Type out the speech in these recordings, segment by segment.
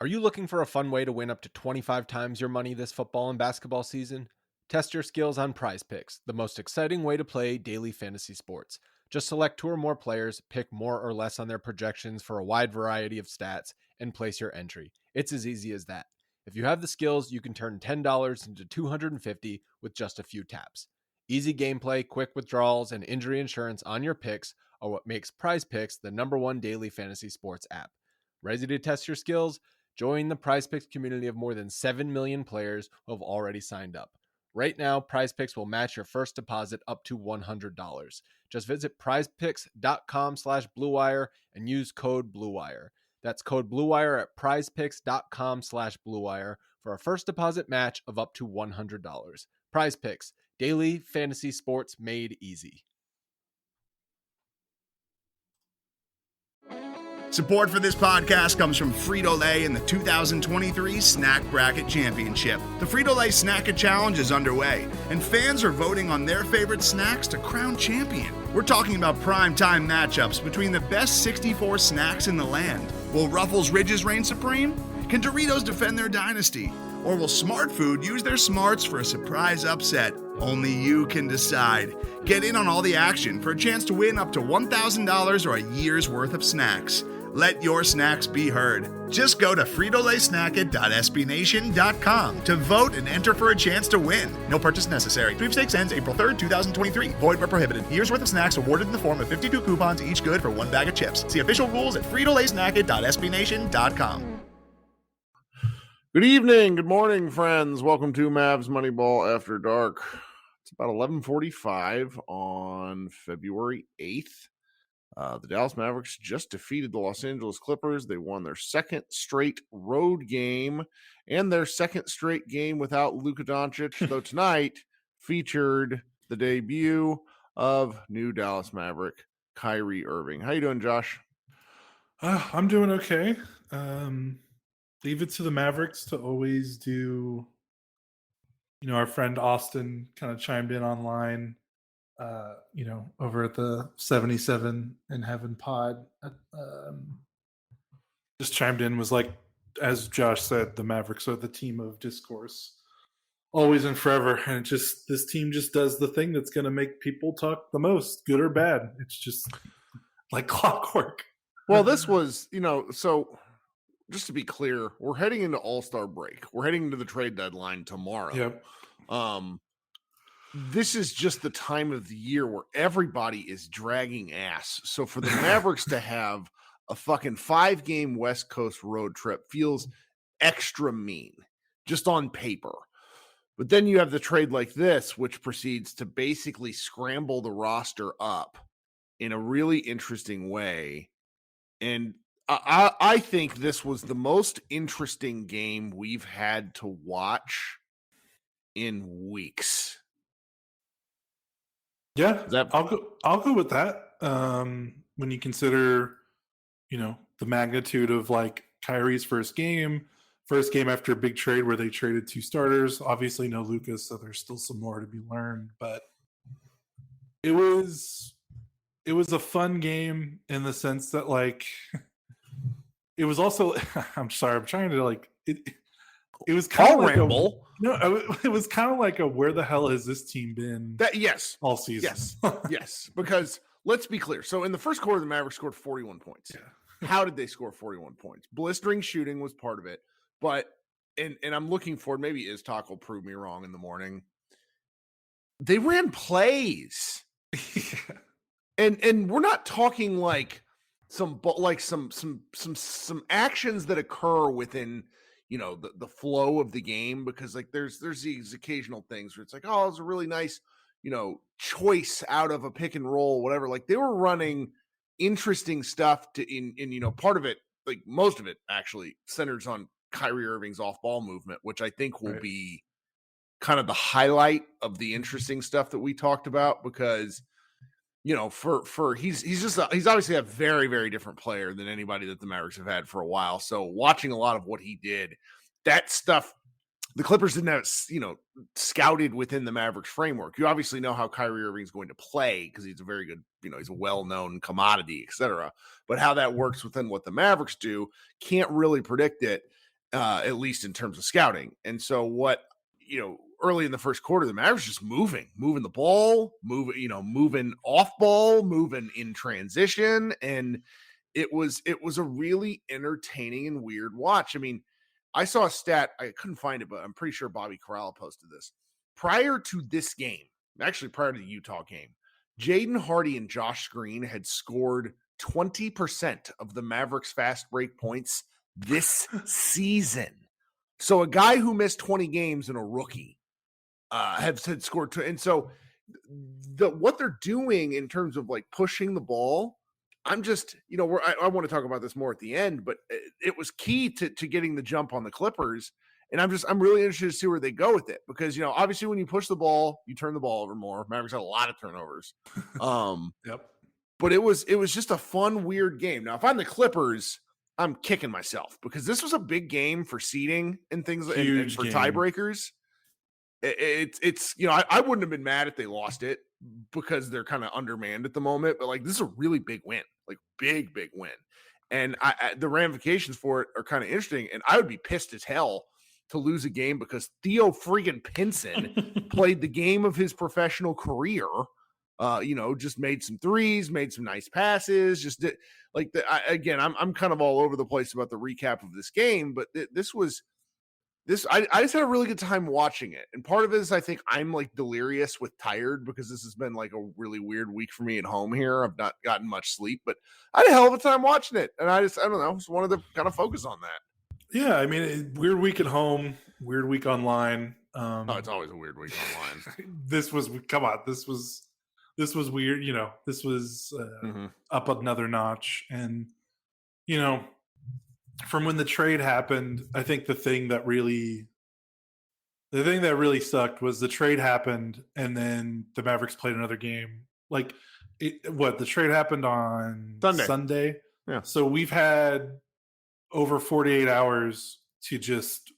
Are you looking for a fun way to win up to 25 times your money this football and basketball season? Test your skills on Prize Picks, the most exciting way to play daily fantasy sports. Just select two or more players, pick more or less on their projections for a wide variety of stats, and place your entry. It's as easy as that. If you have the skills, you can turn $10 into $250 with just a few taps. Easy gameplay, quick withdrawals, and injury insurance on your picks are what makes Prize Picks the #1 daily fantasy sports app. Ready to test your skills? Join the PrizePicks community of more than 7 million players who have already signed up. Right now, PrizePicks will match your first deposit up to $100. Just visit prizepicks.com/bluewire and use code BLUEWIRE. That's code BLUEWIRE at prizepicks.com/bluewire for a first deposit match of up to $100. PrizePicks, daily fantasy sports made easy. Support for this podcast comes from Frito-Lay and the 2023 Snack Bracket Championship. The Frito-Lay Snack-It Challenge is underway, and fans are voting on their favorite snacks to crown champion. We're talking about prime-time matchups between the best 64 snacks in the land. Will Ruffles Ridges reign supreme? Can Doritos defend their dynasty? Or will Smart Food use their smarts for a surprise upset? Only you can decide. Get in on all the action for a chance to win up to $1,000 or a year's worth of snacks. Let your snacks be heard. Just go to fritolaysnacket.sbnation.com to vote and enter for a chance to win. No purchase necessary. Sweepstakes ends April 3rd, 2023. Void where prohibited. Year's worth of snacks awarded in the form of 52 coupons, each good for one bag of chips. See official rules at fritolaysnacket.sbnation.com. Good evening, good morning, friends. Welcome to Mavs Moneyball After Dark. It's about 11:45 on February 8th. The Dallas Mavericks just defeated the Los Angeles Clippers. They won their second straight road game and their second straight game without Luka Doncic, though tonight featured the debut of new Dallas Maverick, Kyrie Irving. How you doing, Josh? I'm doing okay. Leave it to the Mavericks to always do, our friend Austin kind of chimed in online, over at the 77 in Heaven pod, just chimed in, was like, as Josh said, the Mavericks are the team of discourse, always and forever. And this team just does the thing that's going to make people talk the most, good or bad. It's just like clockwork. Well, this was, so just to be clear, we're heading into All-Star break. We're heading into the trade deadline tomorrow. Yep. This is just the time of the year where everybody is dragging ass. So for the Mavericks to have a fucking 5-game West Coast road trip feels extra mean, just on paper. But then you have the trade like this, which proceeds to basically scramble the roster up in a really interesting way. And I think this was the most interesting game we've had to watch in weeks. Yeah, I'll go with that. When you consider, the magnitude of like Kyrie's first game after a big trade where they traded 2 starters. Obviously, no Lucas, so there's still some more to be learned. But it was a fun game in the sense that like it was also. I'm sorry, I'm trying to like it. It was kind of like it was kind of like a where the hell has this team been? All season. Yes. Because let's be clear. So in the first quarter, the Mavericks scored 41 points. Yeah. How did they score 41 points? Blistering shooting was part of it, but and I'm looking forward. Maybe Iztok will prove me wrong in the morning. They ran plays, and we're not talking like some actions that occur within. The flow of the game, because like there's these occasional things where it's like, oh, it's a really nice, choice out of a pick and roll, whatever. Like they were running interesting stuff in part of it, like most of it actually centers on Kyrie Irving's off ball movement, which I think will be kind of the highlight of the interesting stuff that we talked about, because he's obviously a very, very different player than anybody that the Mavericks have had for a while. So watching a lot of what he did, that stuff, the Clippers didn't have, scouted within the Mavericks framework. You obviously know how Kyrie Irving is going to play because he's a very good, he's a well-known commodity, etc. But how that works within what the Mavericks do, can't really predict it. at least in terms of scouting. And so what, early in the first quarter, the Mavericks just moving the ball, moving off ball, moving in transition. And it was a really entertaining and weird watch. I mean, I saw a stat, I couldn't find it, but I'm pretty sure Bobby Corral posted this. Prior to this game, actually prior to the Utah game, Jaden Hardy and Josh Green had scored 20% of the Mavericks fast break points this season. So a guy who missed 20 games and a rookie had scored. And so what they're doing in terms of like pushing the ball, I'm just, I want to talk about this more at the end, but it was key to getting the jump on the Clippers. And I'm really interested to see where they go with it because, obviously when you push the ball, you turn the ball over more. Mavericks had a lot of turnovers. Yep. But it was just a fun, weird game. Now, if I'm the Clippers, I'm kicking myself because this was a big game for seeding and things and for tiebreakers. It's I wouldn't have been mad if they lost it because they're kind of undermanned at the moment, but like this is a really big win, like big win. And the ramifications for it are kind of interesting. And I would be pissed as hell to lose a game because Theo freaking Pinson played the game of his professional career. Just made some threes, made some nice passes, just did like again, I'm kind of all over the place about the recap of this game, but I just had a really good time watching it. And part of it is I think I'm like delirious with tired because this has been like a really weird week for me at home here. I've not gotten much sleep, but I had a hell of a time watching it. And I don't know, just wanted to kind of focus on that. Yeah, I mean, weird week at home, weird week online. It's always a weird week online. This was weird. This was up another notch. And, from when the trade happened, I think the thing that really sucked was the trade happened and then the Mavericks played another game. Like the trade happened on Sunday. Yeah. So we've had over 48 hours to just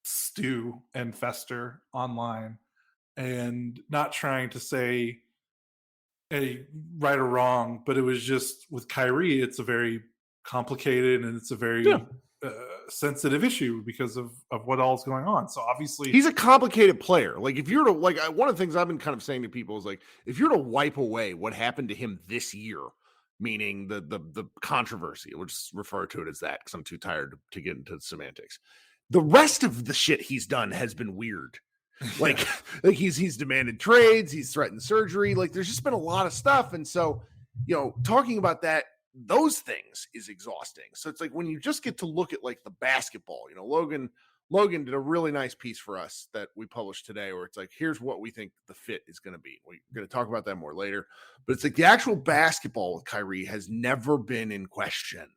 stew and fester online and not trying to say any right or wrong, but it was just with Kyrie, it's a very complicated and it's a very sensitive issue because of what all's going on. So obviously he's a complicated player. Like if you're to one of the things I've been kind of saying to people is like, if you're to wipe away what happened to him this year, meaning the controversy, we'll just refer to it as that because I'm too tired to get into the semantics. The rest of the shit he's done has been weird. Like he's demanded trades, he's threatened surgery. Like there's just been a lot of stuff. And so, talking about those things is exhausting. So it's like when you just get to look at like the basketball, Logan did a really nice piece for us that we published today where it's like, here's what we think the fit is going to be. We're going to talk about that more later, but it's like the actual basketball with Kyrie has never been in question.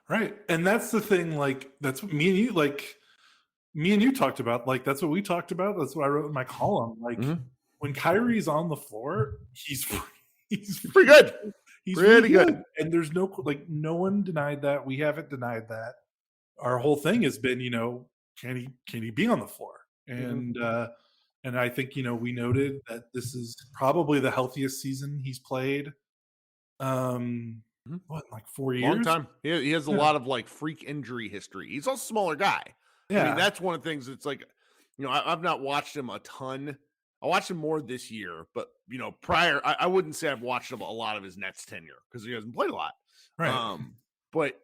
Right. And that's the thing. Like that's what me and you talked about. Like, that's what we talked about. That's what I wrote in my column. Like when Kyrie's on the floor, he's pretty good. He's really good. And there's no one denied that. We haven't denied that. Our whole thing has been, can he be on the floor? And and I think, we noted that this is probably the healthiest season he's played. Like 4 years? Long time. He has a lot of like freak injury history. He's also a smaller guy. Yeah. I mean, that's one of the things that's like, I've not watched him a ton. I watched him more this year, but prior, I wouldn't say I've watched him a lot of his Nets tenure because he hasn't played a lot. Right. But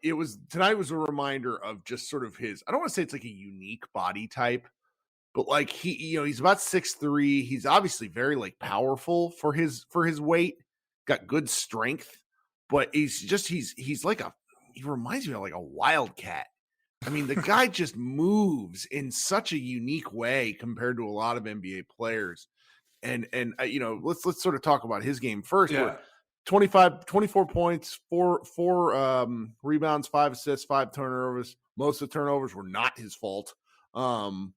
tonight was a reminder of just sort of his, I don't want to say it's like a unique body type, but like he's about 6'3". He's obviously very like powerful for his weight, got good strength, but he reminds me of like a wildcat. I mean, the guy just moves in such a unique way compared to a lot of NBA players. And let's sort of talk about his game first. Yeah. 24 points, four rebounds, 5 assists, 5 turnovers. Most of the turnovers were not his fault. 4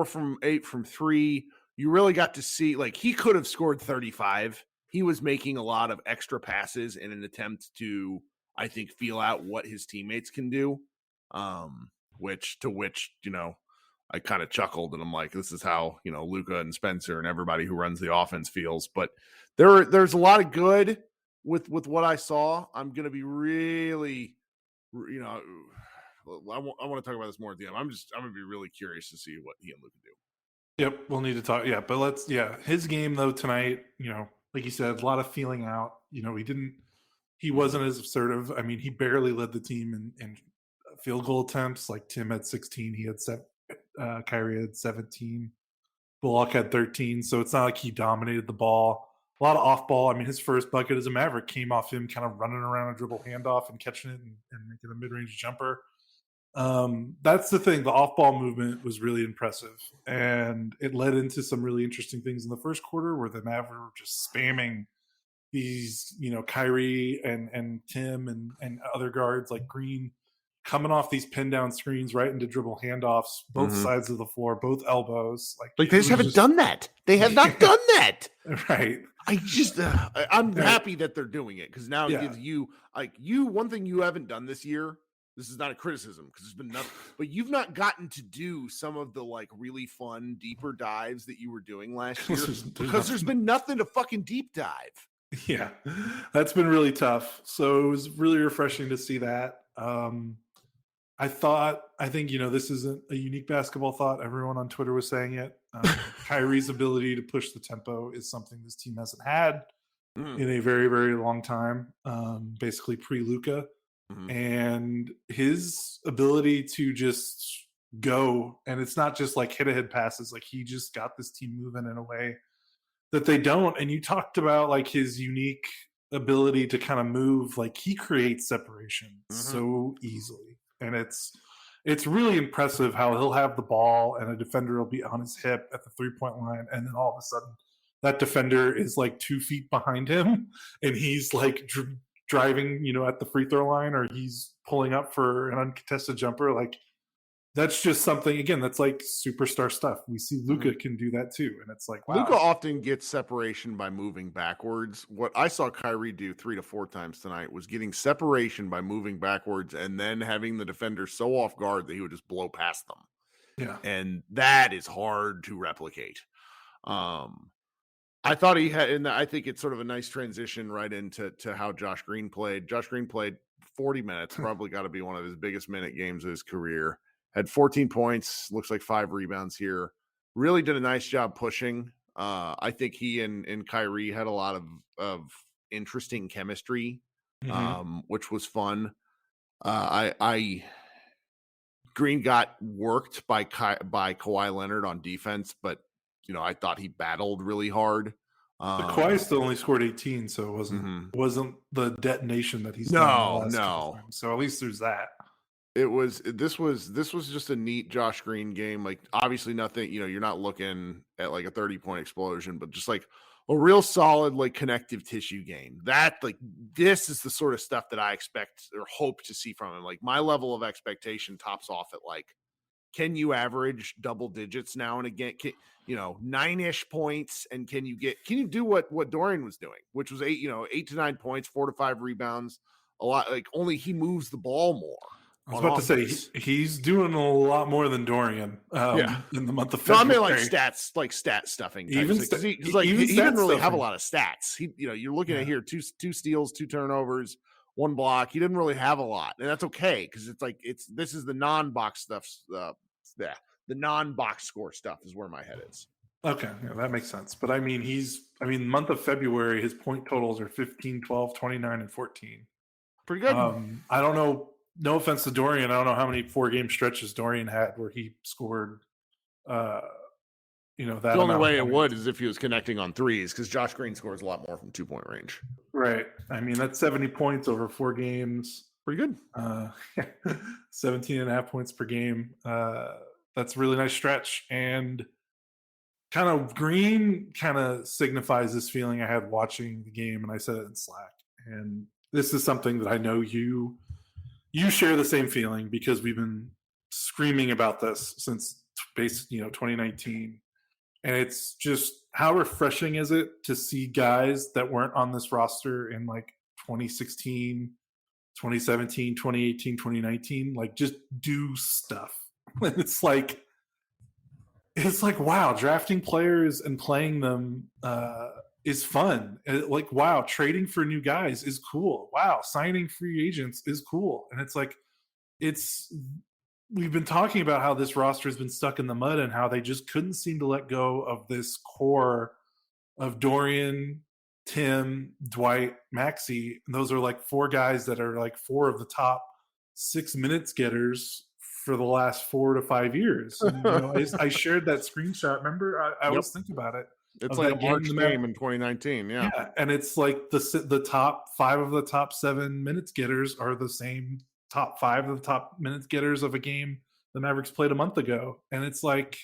from 8 from 3. You really got to see, like, he could have scored 35. He was making a lot of extra passes in an attempt to, I think, feel out what his teammates can do. Which I kind of chuckled and I'm like, this is how, Luka and Spencer and everybody who runs the offense feels. But there's a lot of good with what I saw. I'm going to be really, I want to talk about this more at the end. I'm going to be really curious to see what he and Luka do. Yep, we'll need to talk. Yeah, but his game though tonight, like you said, a lot of feeling out. He wasn't as assertive. I mean, he barely led the team in field goal attempts. Like Tim had 16, he had Kyrie had 17, Bullock had 13. So it's not like he dominated the ball. A lot of off ball. I mean, his first bucket as a Maverick came off him kind of running around a dribble handoff and catching it and making a mid-range jumper. That's the thing. The off-ball movement was really impressive, and it led into some really interesting things in the first quarter where the Mavericks were just spamming these, Kyrie and Tim and other guards like Green coming off these pin down screens right into dribble handoffs, both sides of the floor, both elbows. Like they just haven't done that. They have not done that. Right. I'm happy that they're doing it because now it gives you one thing you haven't done this year. This is not a criticism because there's been nothing, but you've not gotten to do some of the like really fun deeper dives that you were doing last year because there's been nothing to fucking deep dive. Yeah, that's been really tough. So it was really refreshing to see that. I think, this isn't a unique basketball thought. Everyone on Twitter was saying it. Kyrie's ability to push the tempo is something this team hasn't had in a very, very long time, basically pre-Luka. And his ability to just go, and it's not just like hit-ahead passes, like he just got this team moving in a way that they don't. And you talked about like his unique ability to kind of move, like he creates separation so easily. And it's really impressive how he'll have the ball and a defender will be on his hip at the 3-point line, and then all of a sudden that defender is like 2 feet behind him and he's like driving, at the free throw line, or he's pulling up for an uncontested jumper. Like that's just something, again, that's like superstar stuff. We see Luka can do that too. And it's like, wow. Luka often gets separation by moving backwards. What I saw Kyrie do 3 to 4 times tonight was getting separation by moving backwards and then having the defender so off guard that he would just blow past them. Yeah. And that is hard to replicate. I thought he had, and I think it's sort of a nice transition right into how Josh Green played. Josh Green played 40 minutes, probably got to be one of his biggest minute games of his career. Had 14 points, looks like 5 rebounds here. Really did a nice job pushing. I think he and Kyrie had a lot of interesting chemistry, which was fun. Green got worked by Kawhi Leonard on defense, but I thought he battled really hard. But Kawhi still only scored 18, so it wasn't the detonation that he's done. No. So at least there's that. This was just a neat Josh Green game. Like obviously nothing, you're not looking at like a 30-point explosion, but just like a real solid, like connective tissue game. That like, this is the sort of stuff that I expect or hope to see from him. Like my level of expectation tops off at like, can you average double digits now and again? 9-ish points, and can you do what Dorian was doing, which was 8 to 9 points, 4 to 5 rebounds, a lot. Like only he moves the ball more. I was about to say he's doing a lot more than Dorian in the month of February. No, I mean like stat stuffing. He didn't really have a lot of stats. You're looking at here two steals, 2 turnovers, 1 block. He didn't really have a lot, and that's okay because it's like this is the non-box stuff. The non-box score stuff is where my head is. Okay, yeah, that makes sense. But I mean, month of February, his point totals are 15, 12, 29, and 14. Pretty good. I don't know. No offense to Dorian, I don't know how many 4-game stretches Dorian had where he scored. That the only way it would is if he was connecting on threes, because Josh Green scores a lot more from 2-point range. Right. I mean, that's 70 points over 4 games. Pretty good. 17.5 points per game. That's a really nice stretch. And kind of Green kind of signifies this feeling I had watching the game, and I said it in Slack. And this is something that I know you share the same feeling because we've been screaming about this since 2019. And it's just, how refreshing is it to see guys that weren't on this roster in like 2016, 2017, 2018, 2019, like just do stuff. It's like, wow, drafting players and playing them is fun. Like, wow, trading for new guys is cool. Wow, signing free agents is cool. And it's like, we've been talking about how this roster has been stuck in the mud and how they just couldn't seem to let go of this core of Dorian, Tim, Dwight, Maxey. And those are like four guys that are like four of the top 6 minutes getters for the last 4 to 5 years. And, I shared that screenshot. Remember, I always think about it. It's like a March game in 2019. Yeah. And it's like the top 5 of the top 7 minutes getters are the same top 5 of the top minutes getters of a game the Mavericks played a month ago. And it's like,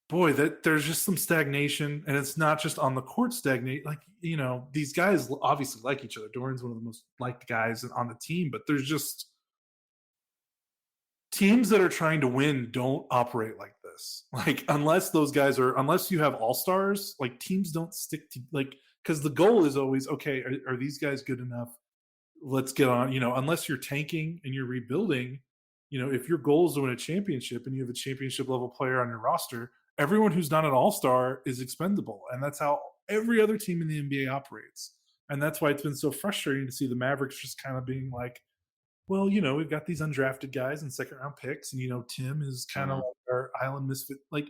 boy, that there's just some stagnation, and it's not just on the court stagnate. Like, these guys obviously like each other. Dorian's one of the most liked guys on the team, but there's just teams that are trying to win don't operate like this. Like, unless you have all-stars, like teams don't stick to, like, because the goal is always, okay, are these guys good enough? Let's get on, unless you're tanking and you're rebuilding, if your goal is to win a championship and you have a championship level player on your roster, everyone who's not an all-star is expendable. And that's how every other team in the NBA operates. And that's why it's been so frustrating to see the Mavericks just kind of being like, well, we've got these undrafted guys and second-round picks, and, Tim is kind of like our island misfit. Like,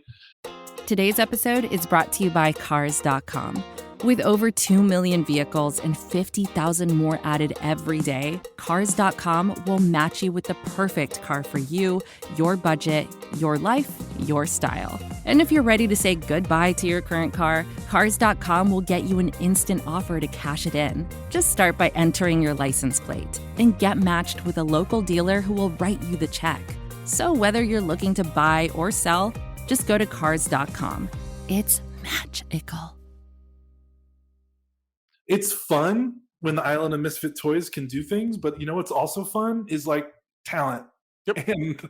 Today's episode is brought to you by Cars.com. With over 2 million vehicles and 50,000 more added every day, Cars.com will match you with the perfect car for you, your budget, your life, your style. And if you're ready to say goodbye to your current car, Cars.com will get you an instant offer to cash it in. Just start by entering your license plate, then get matched with a local dealer who will write you the check. So whether you're looking to buy or sell, just go to Cars.com. It's magical. It's fun when the Island of Misfit Toys can do things, but what's also fun is like talent. Yep.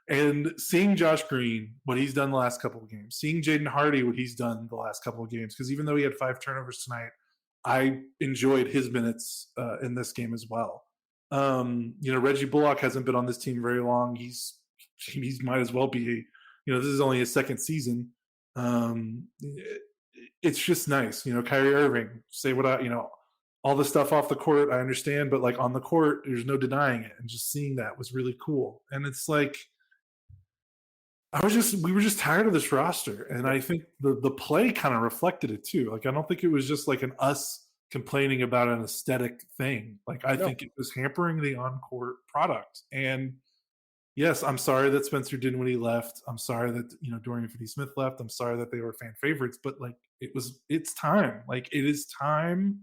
And seeing Josh Green, what he's done the last couple of games, seeing Jaden Hardy, what he's done the last couple of games, because even though he had 5 turnovers tonight, I enjoyed his minutes in this game as well. Reggie Bullock hasn't been on this team very long. He's might as well be, this is only his second season. It's just nice, Kyrie Irving, say what all the stuff off the court, I understand, but like on the court, there's no denying it. And just seeing that was really cool. And it's like, we were just tired of this roster. And I think the play kind of reflected it too. Like, I don't think it was just like an us complaining about an aesthetic thing. Like, I think it was hampering the on-court product. And yes, I'm sorry that Spencer didn't when he left. I'm sorry that, Dorian Finney-Smith left. I'm sorry that they were fan favorites, but like, it's time. Like, it is time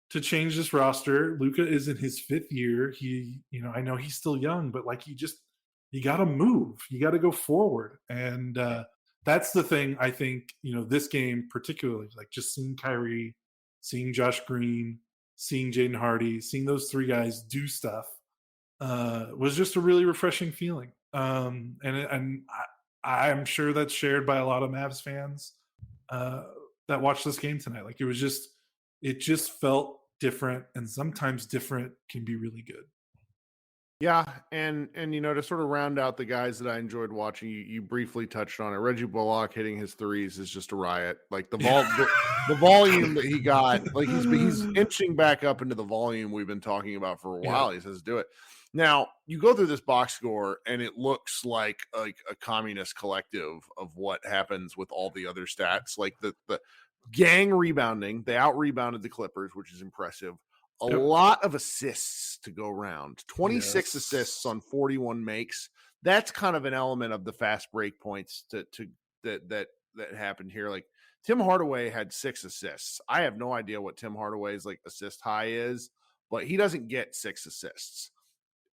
to change this roster. Luka is in his 5th year. He, I know he's still young, but like, you got to move. You got to go forward. And that's the thing. I think, this game particularly, like just seeing Kyrie, seeing Josh Green, seeing Jaden Hardy, seeing those 3 guys do stuff was just a really refreshing feeling. And I'm sure that's shared by a lot of Mavs fans that watched this game tonight. Like, it just felt different, and sometimes different can be really good. Yeah, and to sort of round out the guys that I enjoyed watching, you briefly touched on it. Reggie Bullock hitting his threes is just a riot. Like the volume that he got, like he's inching back up into the volume we've been talking about for a while. He says, "Do it." Now you go through this box score, and it looks like a communist collective of what happens with all the other stats, like the gang rebounding. They out rebounded the Clippers, which is impressive. A lot of assists to go around. 26 assists on 41 makes. That's kind of an element of the fast break points that happened here. Like Tim Hardaway had 6 assists. I have no idea what Tim Hardaway's like assist high is, but he doesn't get 6 assists.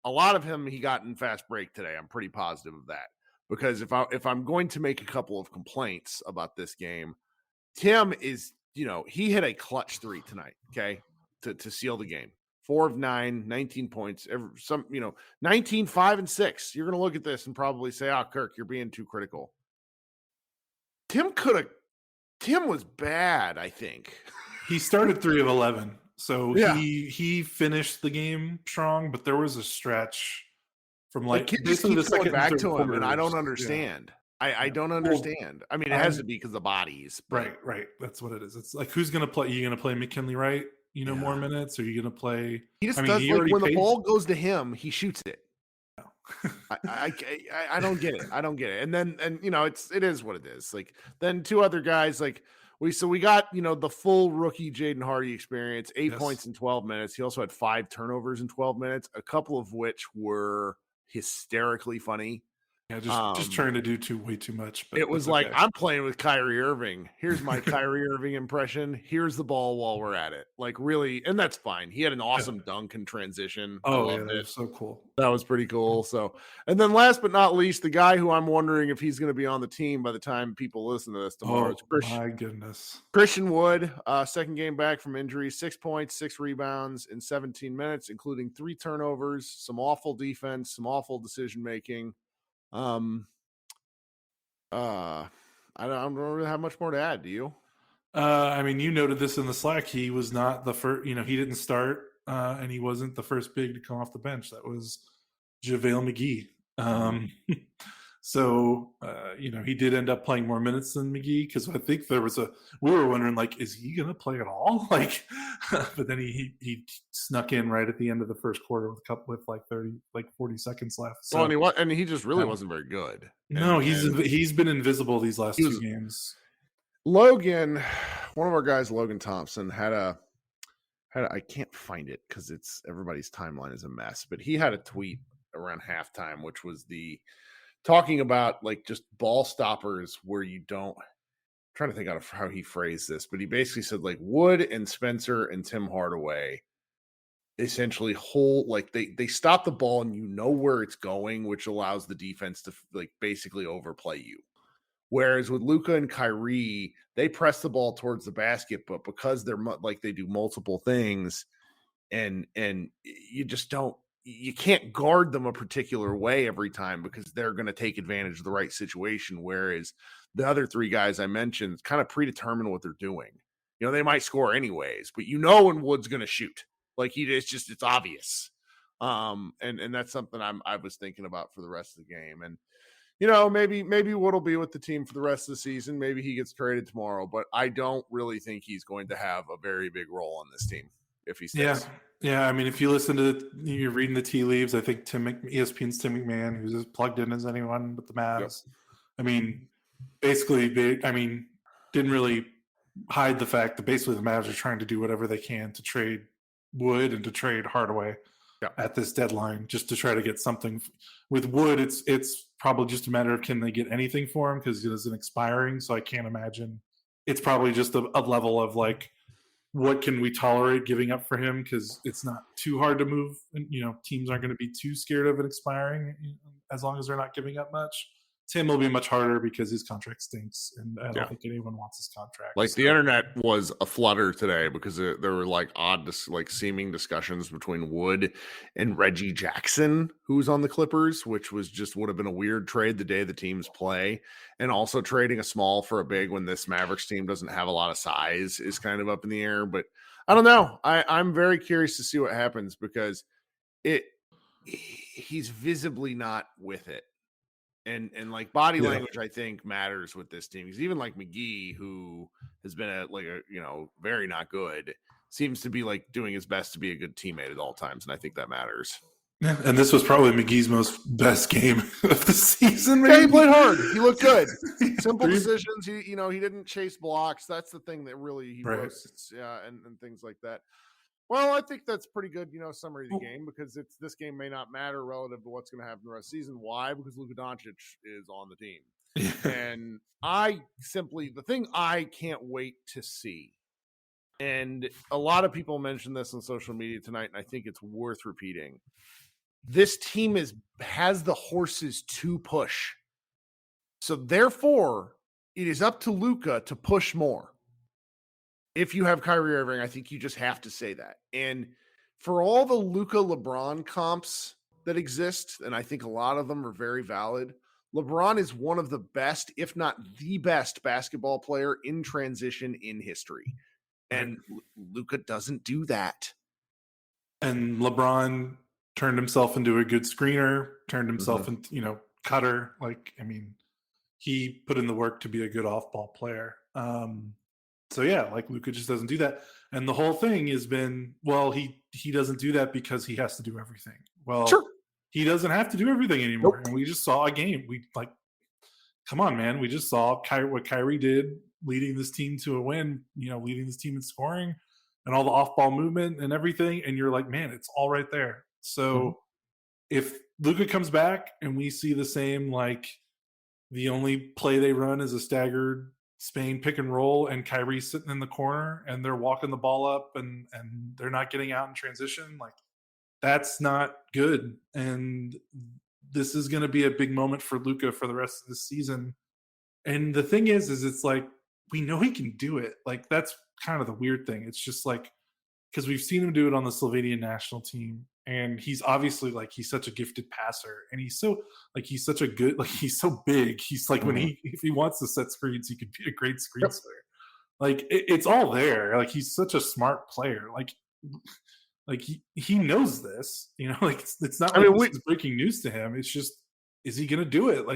A lot of him he got in fast break today. I'm pretty positive of that, because if I'm going to make a couple of complaints about this game, Tim is, he hit a clutch 3 tonight. Okay. To seal the game. 4 of 9, 19 points, 19, 5, and 6. You're going to look at this and probably say, Kirk, you're being too critical. Tim was bad, I think. He started 3 of 11. So he finished the game strong, but there was a stretch from like basically the second back to him, and I don't understand. I don't understand. I mean, it has to be because of bodies. But... Right. That's what it is. It's like, who's going to play? Are you going to play McKinley Wright? More minutes? Or are you going to play? He just does. Like when the ball goes to him, he shoots it. I don't get it. I don't get it. And then it is what it is. Like then two other guys like we got the full rookie Jaden Hardy experience, 8 points in 12 minutes. He also had 5 turnovers in 12 minutes, a couple of which were hysterically funny. Yeah, just trying to do way too much. But it was like, I'm playing with Kyrie Irving. Here's my Kyrie Irving impression. Here's the ball while we're at it. Like really, and that's fine. He had an awesome dunk in transition. Oh, yeah, that was so cool. That was pretty cool. So, and then last but not least, the guy who I'm wondering if he's going to be on the team by the time people listen to this tomorrow. My goodness. Christian Wood, second game back from injury, 6 points, 6 rebounds in 17 minutes, including 3 turnovers, some awful defense, some awful decision-making. I don't really have much more to add. Do you? I mean, you noted this in the Slack. He was not the first, he didn't start, and he wasn't the first big to come off the bench. That was JaVale McGee. So, he did end up playing more minutes than McGee because I think we were wondering, like, is he going to play at all? Like, but then he snuck in right at the end of the first quarter with like 40 seconds left. So, and he just really wasn't very good. No, he's been invisible these last 2 games. Logan, one of our guys, Logan Thompson, had I can't find it because everybody's timeline is a mess, but he had a tweet around halftime, which was talking about like just ball stoppers where you don't. I'm trying to think out of how he phrased this, but he basically said like Wood and Spencer and Tim Hardaway essentially hold like they stop the ball and you know where it's going, which allows the defense to like basically overplay you. Whereas with Luka and Kyrie, they press the ball towards the basket, but because they're like they do multiple things, and you just don't. You can't guard them a particular way every time because they're going to take advantage of the right situation. Whereas the other 3 guys I mentioned kind of predetermine what they're doing. They might score anyways, but when Wood's going to shoot, like it's obvious. And that's something I was thinking about for the rest of the game. And, maybe Wood will be with the team for the rest of the season. Maybe he gets traded tomorrow, but I don't really think he's going to have a very big role on this team if he stays. Yeah, I mean, if you listen to you're reading the tea leaves, I think ESPN's Tim McMahon, who's as plugged in as anyone with the Mavs. Yep. I mean, basically, didn't really hide the fact that basically the Mavs are trying to do whatever they can to trade Wood and to trade Hardaway at this deadline, just to try to get something. With Wood, it's probably just a matter of can they get anything for him because it isn't expiring. So I can't imagine. It's probably just a level of like, what can we tolerate giving up for him? Because it's not too hard to move. And, teams aren't going to be too scared of it expiring as long as they're not giving up much. Tim will be much harder because his contract stinks, and I don't think anyone wants his contract. Like the internet was a flutter today because there were like seeming discussions between Wood and Reggie Jackson, who's on the Clippers, which would have been a weird trade the day the teams play, and also trading a small for a big when this Mavericks team doesn't have a lot of size is kind of up in the air. But I don't know. I'm very curious to see what happens because he's visibly not with it. And like body language, I think matters with this team because even like McGee, who has been very not good, seems to be like doing his best to be a good teammate at all times, and I think that matters. Yeah, and this was probably McGee's best game of the season. Yeah, he played hard. He looked good. Simple decisions. He didn't chase blocks. That's the thing that really he roasts, and things like that. Well, I think that's pretty good, summary of the game because this game may not matter relative to what's going to happen the rest of the season. Why? Because Luka Doncic is on the team. And the thing I can't wait to see, and a lot of people mentioned this on social media tonight, and I think it's worth repeating. This team has the horses to push. So therefore, it is up to Luka to push more. If you have Kyrie Irving, I think you just have to say that. And for all the Luka LeBron comps that exist, and I think a lot of them are very valid, LeBron is one of the best, if not the best basketball player in transition in history. And Luka doesn't do that. And LeBron turned himself into a good screener, turned himself into, cutter. Like, I mean, he put in the work to be a good off-ball player. So yeah, like Luka just doesn't do that. And the whole thing has been, well, he doesn't do that because he has to do everything. Well, sure. he doesn't have to do everything anymore. And we just saw a game. Come on, man. We just saw what Kyrie did, leading this team to a win, leading this team in scoring and all the off-ball movement and everything. And you're like, man, it's all right there. So if Luka comes back and we see the same, the only play they run is a staggered Spain pick and roll and Kyrie sitting in the corner and they're walking the ball up and they're not getting out in transition, that's not good. And this is going to be a big moment for Luka for the rest of the season. And the thing is it's we know he can do it. That's kind of the weird thing. It's just because we've seen him do it on the Slovenian national team. And he's obviously he's such a gifted passer and he's so he's such a good, he's so big. He's when if he wants to set screens, he could be a great screen setter. It's all there. He's such a smart player. He knows this, it's not this is breaking news to him. It's just, is he going to do it?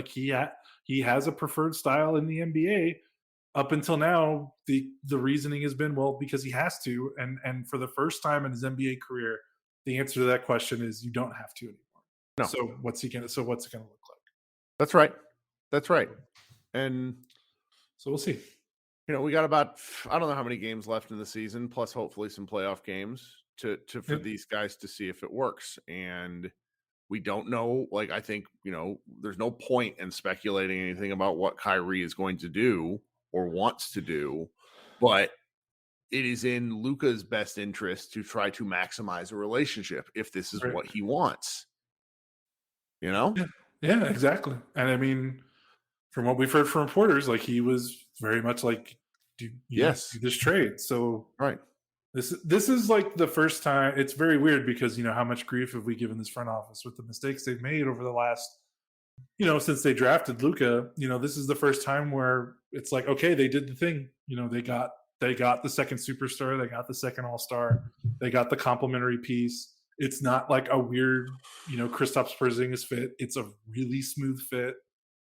He has a preferred style in the NBA. Up until now, the reasoning has been, because he has to. And for the first time in his NBA career, the answer to that question is you don't have to anymore. No. So what's it going to look like? That's right. And so we'll see. We got about, I don't know how many games left in the season, plus hopefully some playoff games for these guys to see if it works. And we don't know, I think, there's no point in speculating anything about what Kyrie is going to do or wants to do, but it is in Luka's best interest to try to maximize a relationship if this is what he wants. Yeah, exactly. And I mean, from what we've heard from reporters, he was very much do this trade. So this is the first time. It's very weird because how much grief have we given this front office with the mistakes they've made over the last, since they drafted Luka. This is the first time where it's okay, they did the thing. They got the second superstar, they got the second all-star, they got the complementary piece. It's not a weird, Kristaps Porzingis fit. It's a really smooth fit.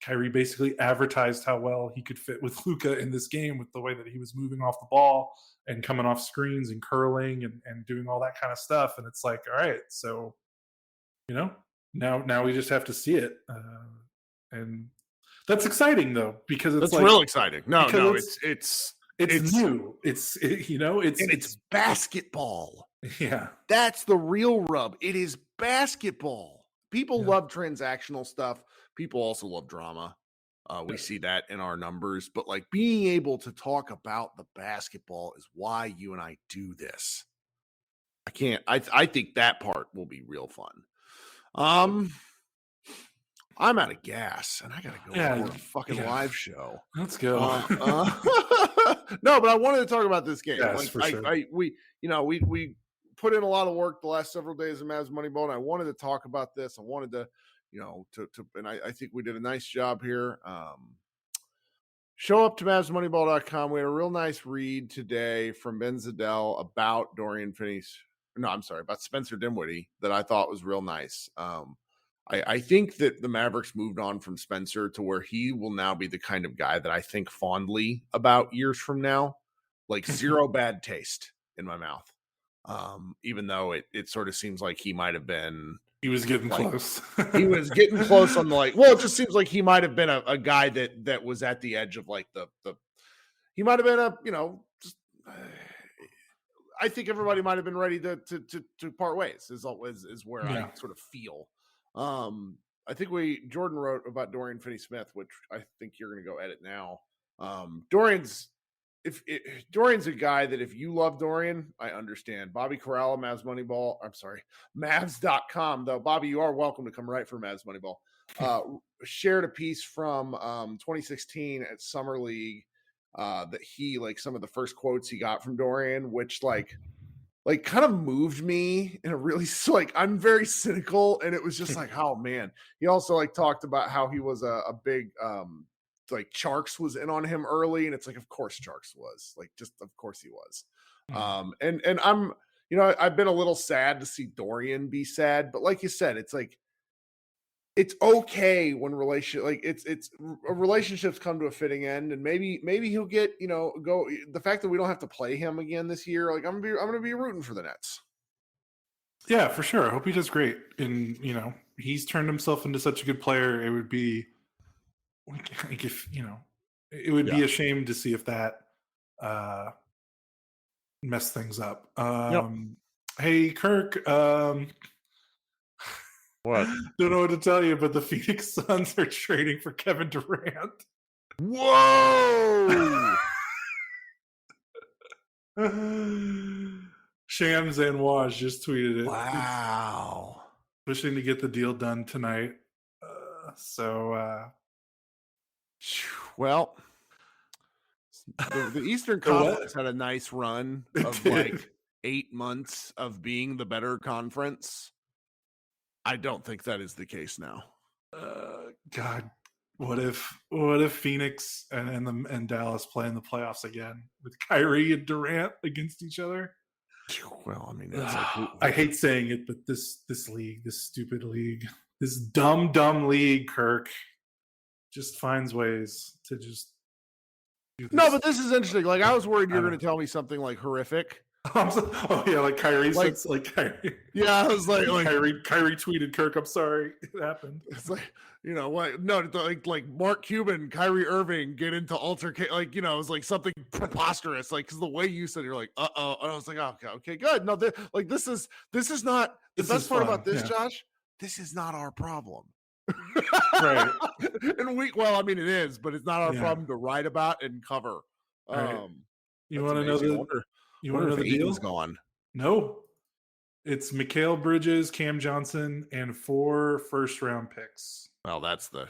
Kyrie basically advertised how well he could fit with Luka in this game with the way that he was moving off the ball and coming off screens and curling and doing all that kind of stuff. And it's all right, so, now we just have to see it. And that's exciting though, because it's real exciting. No, it's new. It's basketball. Yeah. That's the real rub. It is basketball. People love transactional stuff. People also love drama. We see that in our numbers, but being able to talk about the basketball is why you and I do this. I think that part will be real fun. I'm out of gas and I gotta go to a fucking live show. Let's go. No, but I wanted to talk about this game. Yes, for sure. We put in a lot of work the last several days of Mavs Moneyball, and I wanted to talk about this. I wanted to, and I think we did a nice job here. Show up to MavsMoneyball.com. We had a real nice read today from Ben Zadell about about Spencer Dinwiddie that I thought was real nice. I think that the Mavericks moved on from Spencer to where he will now be the kind of guy that I think fondly about years from now, zero bad taste in my mouth. Even though it sort of seems like he might have been. He was getting close. He was getting close on it just seems like he might have been a guy that was at the edge of he might have been I think everybody might have been ready to part ways is where I sort of feel. I think Jordan wrote about Dorian Finney-Smith, which I think you're going to go edit now. Dorian's a guy that if you love Dorian, I understand. Bobby Corrala, Mavs.com, though. Bobby, you are welcome to come write for Mavs Moneyball. Shared a piece from 2016 at Summer League that he, some of the first quotes he got from Dorian, which kind of moved me in a really, I'm very cynical, and it was just oh man. He also talked about how he was a big, Charks was in on him early, and it's of course Charks was, just of course he was. And I'm, I've been a little sad to see Dorian be sad, but like you said, it's it's okay when relationships come to a fitting end, and maybe he'll get, go. The fact that we don't have to play him again this year, I'm gonna be rooting for the Nets. Yeah, for sure. I hope he does great. And he's turned himself into such a good player. It would be like if it would be a shame to see if that mess things up. Hey, Kirk. What? Don't know what to tell you, but the Phoenix Suns are trading for Kevin Durant. Whoa! Shams and Waj just tweeted it. Wow. Wishing to get the deal done tonight. Well, the Eastern Conference had a nice run of like 8 months of being the better conference. I don't think that is the case now. God, what if Phoenix and Dallas play in the playoffs again with Kyrie and Durant against each other? Well, I mean, it's like, I hate saying it, but this league, this stupid league, this dumb league, Kirk, just finds ways to just do this. No, but this is interesting. Like, I was worried you were going to tell me something like horrific. Like Kyrie. Like Kyrie. Yeah, I was like Kyrie tweeted Kirk, "I'm sorry, it happened." It's like, what? No, like Mark Cuban, Kyrie Irving get into altercation. Like, it was like something preposterous. Like, because the way you said it, you're like, and I was like, okay, good. No, this is not the best part about this, Josh. This is not our problem. Right. Well, I mean, it is, but it's not our problem to write about and cover. Right. You want to know the deal? Gone. No, it's Mikal Bridges, Cam Johnson, and 4 first-round picks. Well, that's a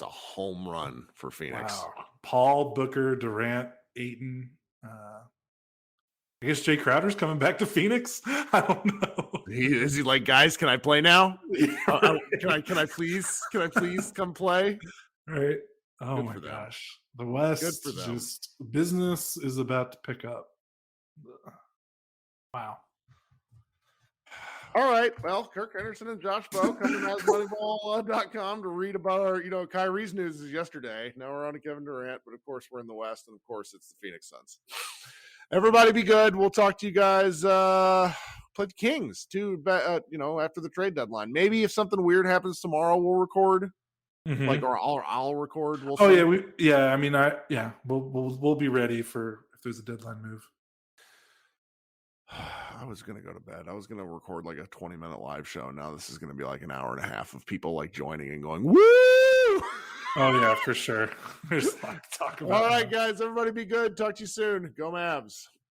home run for Phoenix. Wow. Paul, Booker, Durant, Ayton. I guess Jay Crowder's coming back to Phoenix. I don't know. Is he like, guys, can I play now? Yeah, Can I please come play? Right. Oh my gosh. The West, just business is about to pick up. Wow. All right. Well, Kirk Anderson and Josh Bowe come to MavsMoneyball.com to read about our, Kyrie's news is yesterday. Now we're on to Kevin Durant, but of course we're in the West, and of course it's the Phoenix Suns. Everybody be good. We'll talk to you guys. Play the Kings too, after the trade deadline. Maybe if something weird happens tomorrow, we'll record. Mm-hmm. Or I'll record. We'll be ready for if there's a deadline move. I was gonna go to bed. I was gonna record like a 20-minute live show. Now this is gonna be like an hour and a half of people like joining and going, woo! Oh yeah, for sure. There's a lot to talk about. All right, guys, everybody be good. Talk to you soon. Go Mavs.